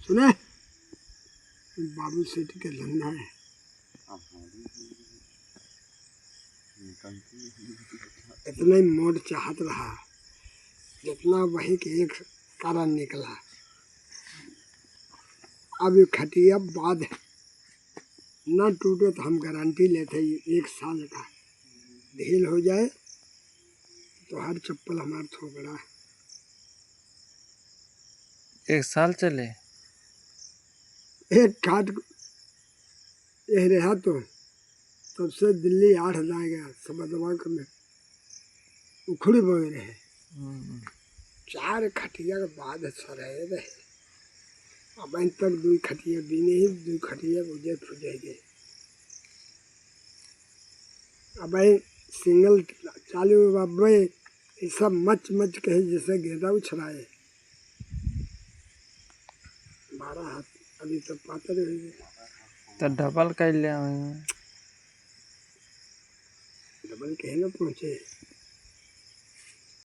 सुने बाबू सेठ के धंधा है। इतना ही मोड़ चाहत रहा जितना वही के एक कारण निकला। अब ये खटिया बाद न टूटे तो हम गारंटी लेते 1 साल का। ढील हो जाए तो हर चप्पल हमार थोपड़ा। 1 साल चले। एक काट यह रहा तो तब से दिल्ली 8 हज़ार गया सब दवा में उखड़ी बोए रहे। 4 खटिया के बाद सराय रहे। अब तक 2 खटिया बीने ही 2 खटिया बुझे फुजे गए। अब सिंगल चालू बाबे ये सब मच मच कहे जैसे गेंदा उछलाए। 12 हाथ अभी तो पातर हो गए। तो डबल कर ले डबल कहे ना पहुँचे।